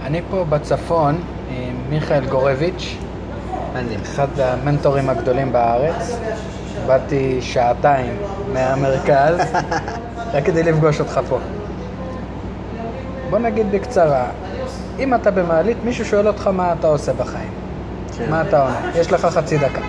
אני פה בצפון עם מיכאל גורביץ', אחד המנטורים הגדולים בארץ. באתי שעתיים מהמרכז רק כדי לפגוש אותך פה. בוא נגיד בקצרה, אם אתה במעלית, מישהו שואל אותך מה אתה עושה בחיים. כן. מה אתה עונה? יש לך חצי דקה.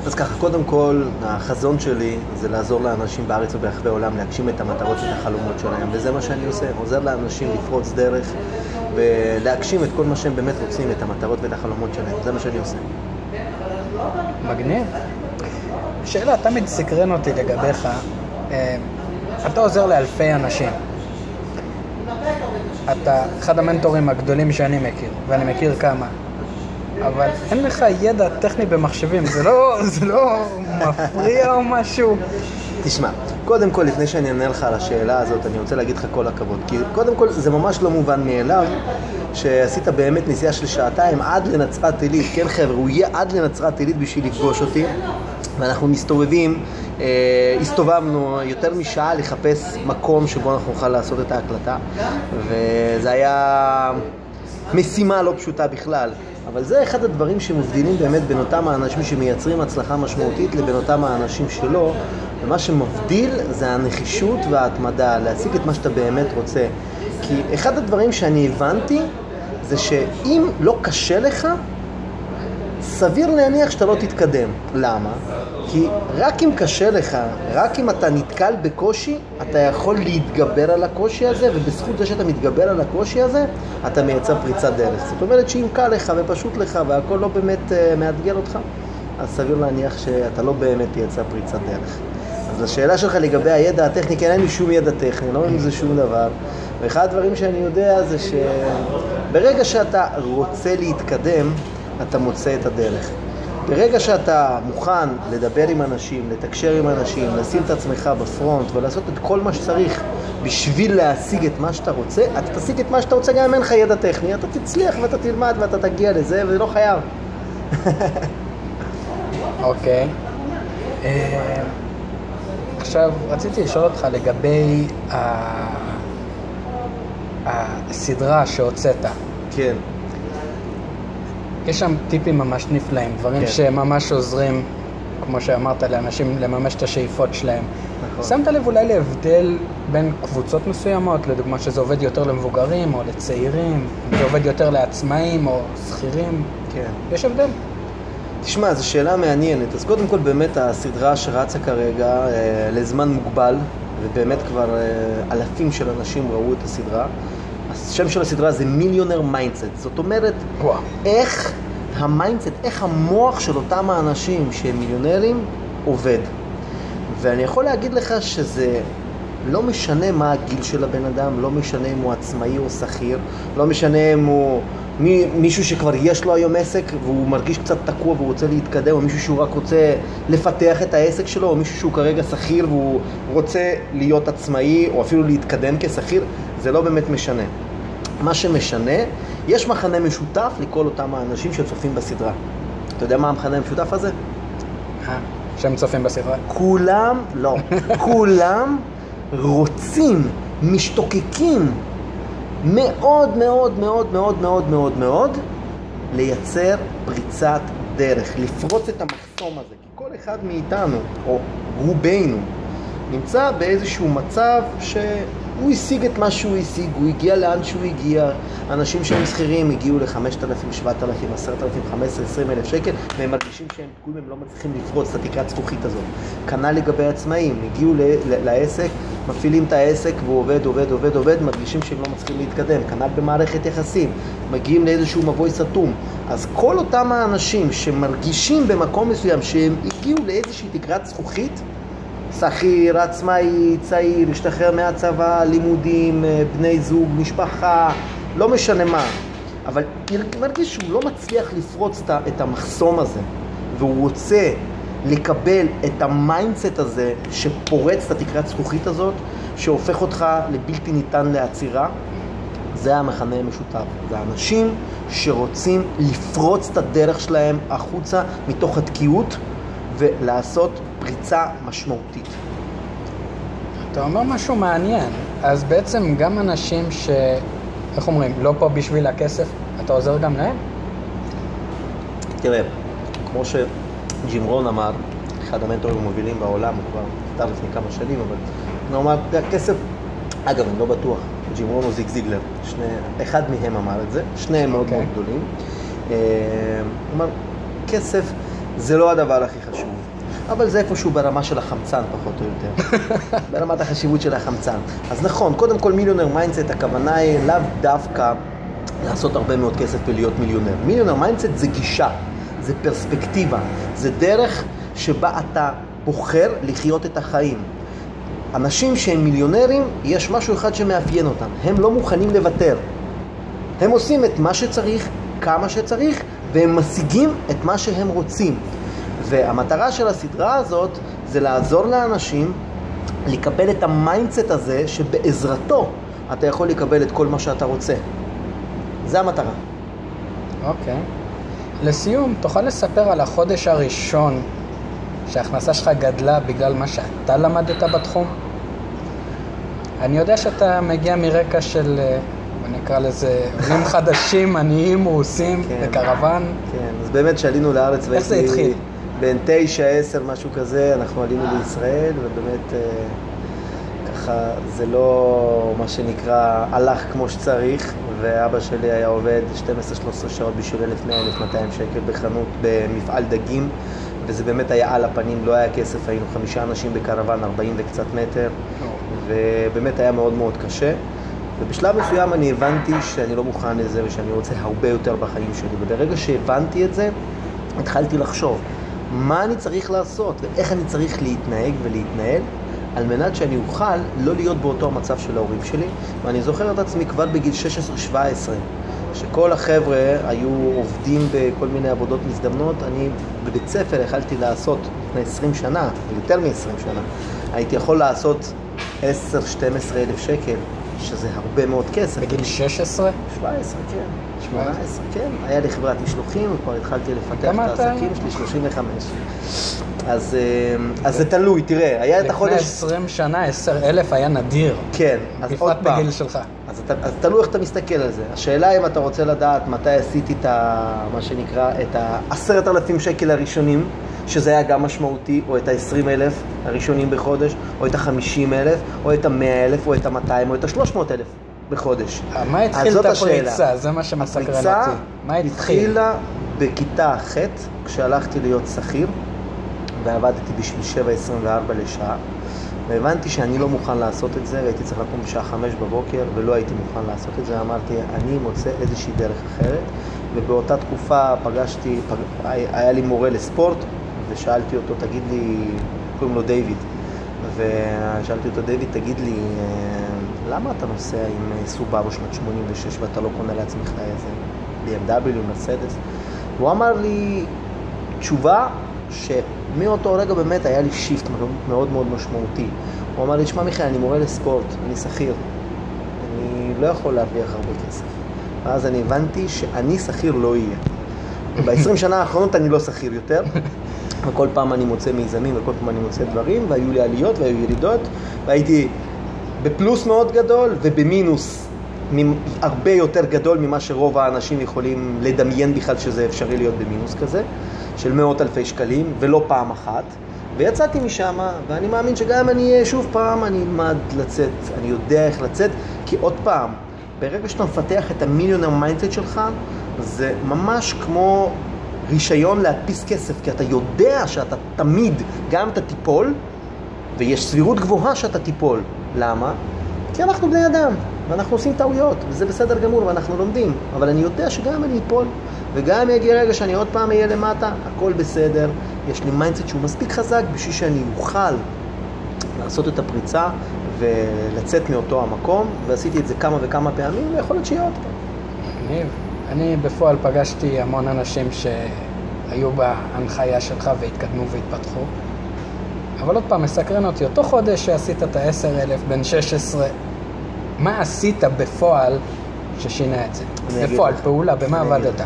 אז ככה, קודם כל, החזון שלי זה לעזור לאנשים בארץ וברחבי העולם להגשים את המטרות ואת החלומות שלהם, וזה מה שאני עושה. עוזר לאנשים לפרוץ דרך ולהגשים את כל מה שהם באמת רוצים, את המטרות ואת החלומות שלהם. זה מה שאני עושה. מגניב. שאלה, תמיד סקרן אותי לגביך. אתה עוזר לאלפי אנשים. אתה אחד המנטורים הגדולים שאני מכיר, ואני מכיר כמה. אבל אין לך ידע טכני במחשבים, זה לא מפריע או משהו? תשמע, קודם כל, לפני שאני אענה לך על השאלה הזאת, אני רוצה להגיד לך כל הכבוד. כי קודם כל, זה ממש לא מובן מאליו שעשית באמת נסיעה של שעתיים עד לנצרת עילית. כן חבר'ה, הוא יהיה עד לנצרת עילית בשביל לפגוש אותי. ואנחנו הסתובבנו יותר משעה לחפש מקום שבו אנחנו נוכל לעשות את ההקלטה. וזה היה משימה לא פשוטה בכלל. אבל זה אחד הדברים שמבדילים באמת בין אותם האנשים שמייצרים הצלחה משמעותית לבין אותם האנשים שלא. ומה שמבדיל זה הנחישות וההתמדה, להשיג את מה שאתה באמת רוצה. כי אחד הדברים שאני הבנתי זה שאם לא קשה לך, סביר להניח שאתה לא תתקדם. למה? כי רק אם קשה לך, רק אם אתה נתקל בקושי, אתה יכול להתגבר על הקושי הזה, ובזכות זה שאתה מתגבר על הקושי הזה, אתה מייצר פריצת דרך. זאת אומרת שאם קל לך ופשוט לך והכל לא באמת מאתגר אותך, אז סביר להניח שאתה לא באמת תייצר פריצת דרך. אז השאלה שלך לגבי הידע הטכני, אין לי שום ידע טכני, לא עם זה שום דבר. ואחד הדברים שאני יודע זה שברגע שאתה רוצה להתקדם, אתה מוצא את הדרך. ברגע שאתה מוכן לדבר עם אנשים, לתקשר עם אנשים, לשים את עצמך בפרונט ולעשות את כל מה שצריך בשביל להשיג את מה שאתה רוצה, אתה תשיג את מה שאתה רוצה גם אם אין לך ידע טכני, אתה תצליח ואתה תלמד ואתה תגיע לזה ולא חייב. אוקיי. עכשיו רציתי לשאול אותך לגבי הסדרה שהוצאת. כן. יש שם טיפים ממש נפלאים, דברים שממש עוזרים, כמו שאמרת, לאנשים לממש את השאיפות שלהם. נכון. שמת לב אולי להבדל בין קבוצות מסוימות, לדוגמה שזה עובד יותר למבוגרים או לצעירים, זה עובד יותר לעצמאים או שכירים? כן. יש הבדל? תשמע, זו שאלה מעניינת. אז קודם כל באמת הסדרה שרצה כרגע לזמן מוגבל, ובאמת כבר אלפים של אנשים ראו את הסדרה. השם של הסדרה זה מיליונר מיינדסט. זאת אומרת, איך המיינדסט, איך המוח של אותם האנשים שהם מיליונרים עובד. ואני יכול להגיד לך שזה לא משנה מה הגיל של הבן אדם, לא משנה אם הוא עצמאי או שכיר, לא משנה אם הוא מישהו שכבר יש לו היום עסק והוא מרגיש קצת תקוע והוא רוצה להתקדם, או מישהו שהוא רק רוצה לפתח את העסק שלו, או מישהו שהוא כרגע שכיר והוא רוצה להיות עצמאי או אפילו להתקדם כשכיר. זה לא באמת משנה. מה שמשנה, יש מחנה משותף לכל אותם האנשים שצופים בסדרה. אתה יודע מה המחנה המשותף הזה? שהם צופים בסדרה? כולם, לא. כולם רוצים, משתוקקים מאוד מאוד מאוד מאוד מאוד מאוד מאוד לייצר פריצת דרך, לפרוץ את המחסום הזה. כי כל אחד מאיתנו, או רובנו, נמצא באיזשהו מצב שהוא השיג את מה שהוא השיג, הוא הגיע לאן שהוא הגיע. אנשים שהם שכירים הגיעו ל5,000, 7,000, 10,000, 15,000, 20,000 שקל, והם מרגישים שהם תקועים, הם לא מצליחים לפרוץ את התקרת זכוכית הזאת. כנ"ל לגבי עצמאים, הגיעו לעסק, מפעילים את העסק והוא עובד, מרגישים שהם לא מצליחים להתקדם. כנ"ל במערכת יחסים, מגיעים לאיזשהו מבוי סתום. אז כל אותם האנשים שמרגישים במקום מסוים שהם הגיעו לאיזושהי תקרת זכוכית, שכיר, עצמאי, צעיר, השתחרר מהצבא, לימודים, בני זוג, משפחה, לא משנה מה, אבל מרגיש שהוא לא מצליח לפרוץ את המחסום הזה, והוא רוצה לקבל את המיינדסט הזה שפורץ את התקרת זכוכית הזאת, שהופך אותך לבלתי ניתן לעצירה. זה המחנה המשותף. זה אנשים שרוצים לפרוץ את הדרך שלהם החוצה מתוך התקיעות ולעשות פריצה משמעותית. אתה אומר משהו מעניין. אז בעצם גם אנשים איך אומרים, לא פה בשביל הכסף, אתה עוזר גם להם? תראה, כמו שג'ים רון אמר, אחד המנטורים המובילים בעולם, הוא כבר נפטר לפני כמה שנים, אבל הוא אמר, הכסף, אגב, אני לא בטוח, ג'ים רון או זיג זיגלר, אחד מהם אמר את זה, שניהם מאוד מאוד גדולים. הוא אמר, כסף זה לא הדבר הכי חשוב, אבל זה איפשהו ברמה של החמצן פחות או יותר, ברמת החשיבות של החמצן. אז נכון, קודם כל מיליונר מיינדסט, הכוונה היא לאו דווקא לעשות הרבה מאוד כסף ולהיות מיליונר. מיליונר מיינדסט זה גישה, זה פרספקטיבה, זה דרך שבה אתה בוחר לחיות את החיים. אנשים שהם מיליונרים, יש משהו אחד שמאפיין אותם, הם לא מוכנים לוותר. הם עושים את מה שצריך, כמה שצריך, והם משיגים את מה שהם רוצים. והמטרה של הסדרה הזאת זה לעזור לאנשים לקבל את המיינדסט הזה שבעזרתו אתה יכול לקבל את כל מה שאתה רוצה. זה המטרה. אוקיי. לסיום, תוכל לספר על החודש הראשון שההכנסה שלך גדלה בגלל מה שאתה למדת בתחום? אני יודע שאתה מגיע מרקע של, נקרא לזה, עולים חדשים, עניים, מועסים, בקרוון. כן, אז באמת שעלינו לארץ, איך זה התחיל? בין 9, 10, משהו כזה, אנחנו עלינו לישראל, ובאמת ככה זה לא מה שנקרא הלך כמו שצריך, ואבא שלי היה עובד 12-13 שעות בשביל 1,100-1,200 שקל בחנות במפעל דגים, וזה באמת היה על הפנים, לא היה כסף, היינו 5 אנשים בקרוון, 40 וקצת מטר, ובאמת היה מאוד מאוד קשה. ובשלב מסוים אני הבנתי שאני לא מוכן לזה ושאני רוצה הרבה יותר בחיים שלי, וברגע שהבנתי את זה, התחלתי לחשוב מה אני צריך לעשות ואיך אני צריך להתנהג ולהתנהל על מנת שאני אוכל לא להיות באותו המצב של ההורים שלי. ואני זוכר את עצמי כבר בגיל 16-17, שכל החבר'ה היו עובדים בכל מיני עבודות מזדמנות. אני בבית ספר יכלתי לעשות לפני 20 שנה, יותר מ-20 שנה, הייתי יכול לעשות 10-12 אלף שקל, שזה הרבה מאוד כסף. בגיל 16? 17, כן. 18, כן. היה לי חברת משלוחים, וכבר התחלתי לפתח את העסקים שלי, 35. אז זה תלוי, תראה, היה את החודש... לפני 20 שנה, 10,000 היה נדיר. כן, אז עוד פעם. בפרט בגיל שלך. אז תלוי איך אתה מסתכל על זה. השאלה אם אתה רוצה לדעת מתי עשיתי את מה שנקרא, את 10,000 שקל הראשונים, שזה היה גם משמעותי, או את 20,000 הראשונים בחודש, או את 50,000, או את 100,000, או את 200,000, או את 300,000 בחודש. מה התחיל את הפריצה? זה מה שמסקרן אותי. מה התחילה בכיתה ח' כשהלכתי להיות שכיר, ועבדתי בשביל 7.24 לשעה, והבנתי שאני לא מוכן לעשות את זה, והייתי צריך לקום בשעה 5 בבוקר, ולא הייתי מוכן לעשות את זה. אמרתי, אני מוצא איזושהי דרך אחרת, ובאותה תקופה היה לי מורה לספורט, ושאלתי אותו, תגיד לי, קוראים לו דיוויד, ושאלתי אותו, דיוויד, תגיד לי, למה אתה נוסע עם סובארו שנת 86 ואתה לא קונה לעצמך איזה BMW, מרסדס? הוא אמר לי תשובה שמאותו רגע באמת היה לי שיפט מאוד מאוד משמעותי. הוא אמר לי, שמע מיכאל, אני מורה לספורט, אני שכיר, אני לא יכול להרוויח הרבה כסף. ואז אני הבנתי שאני שכיר לא יהיה. ב-20 שנה האחרונות אני לא שכיר יותר, וכל פעם אני מוצא מיזמים וכל פעם אני מוצא דברים, והיו לי עליות והיו ירידות, והייתי בפלוס מאוד גדול ובמינוס הרבה יותר גדול ממה שרוב האנשים יכולים לדמיין בכלל שזה אפשרי להיות במינוס כזה, של 100,000 שקלים, ולא פעם אחת. ויצאתי משם, ואני מאמין שגם אני אהיה שוב פעם, אני אלמד לצאת, אני יודע איך לצאת, כי עוד פעם, ברגע שאתה מפתח את המיליונר מיינדסט שלך, זה ממש כמו רישיון להדפיס כסף, כי אתה יודע שאתה תמיד, גם אתה תיפול, ויש סבירות גבוהה שאתה תיפול. למה? כי אנחנו בני אדם, ואנחנו עושים טעויות, וזה בסדר גמור, ואנחנו לומדים. אבל אני יודע שגם אני אפול, וגם יגיע רגע שאני עוד פעם אהיה למטה, הכל בסדר. יש לי מיינדסט שהוא מספיק חזק בשביל שאני אוכל לעשות את הפריצה ולצאת מאותו המקום, ועשיתי את זה כמה וכמה פעמים, ויכול להיות שיהיה עוד פעם. אני בפועל פגשתי המון אנשים שהיו בהנחיה שלך והתקדמו והתפתחו. אבל עוד פעם, מסקרן אותי, אותו חודש שעשית את ה-10,000 בין 16, מה עשית בפועל ששינה את זה? בפועל, פעולה, במה עבדת?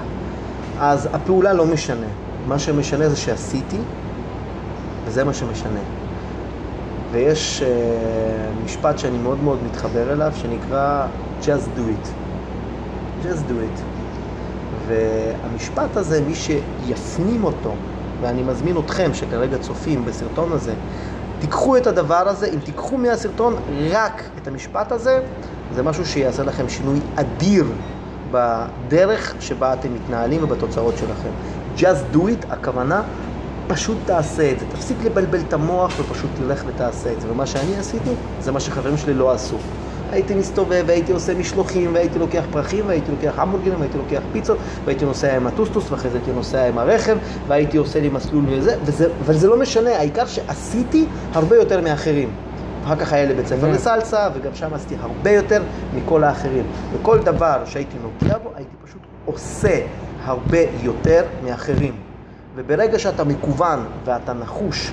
אז הפעולה לא משנה. מה שמשנה זה שעשיתי, וזה מה שמשנה. ויש משפט שאני מאוד מאוד מתחבר אליו, שנקרא Just do it. just do it. והמשפט הזה, מי שיפנים אותו, ואני מזמין אתכם שכרגע צופים בסרטון הזה, תיקחו את הדבר הזה, אם תיקחו מהסרטון רק את המשפט הזה, זה משהו שיעשה לכם שינוי אדיר בדרך שבה אתם מתנהלים ובתוצאות שלכם. Just do it, הכוונה, פשוט תעשה את זה. תפסיק לבלבל את המוח ופשוט תלך ותעשה את זה. ומה שאני עשיתי, זה מה שחברים שלי לא עשו. הייתי מסתובב והייתי עושה משלוחים והייתי לוקח פרחים והייתי לוקח המבורגרים והייתי לוקח פיצות והייתי נוסע עם הטוסטוס ואחרי זה הייתי נוסע עם הרכב והייתי עושה לי מסלול וזה, אבל זה לא משנה, העיקר שעשיתי הרבה יותר מאחרים. אחר כך היה לבית ספר לסלסה וגם שם עשיתי הרבה יותר מכל האחרים. וכל דבר שהייתי נוגע בו הייתי פשוט עושה הרבה יותר מאחרים. וברגע שאתה מקוון ואתה נחוש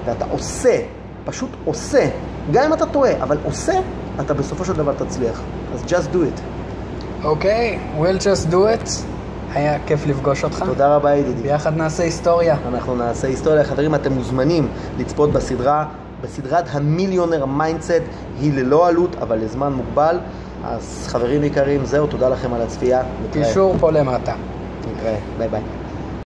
ואתה עושה, פשוט עושה, גם אם אתה טועה, אבל עושה, אתה בסופו של דבר תצליח. אז just do it. אוקיי, we'll just do it. היה כיף לפגוש אותך. תודה רבה ידידי. ביחד נעשה היסטוריה. אנחנו נעשה היסטוריה. חברים, אתם מוזמנים לצפות בסדרת המיליונר מיינדסט. היא ללא עלות, אבל לזמן מוגבל. אז חברים יקרים, זהו, תודה לכם על הצפייה. קישור פה למטה. נתראה, ביי ביי.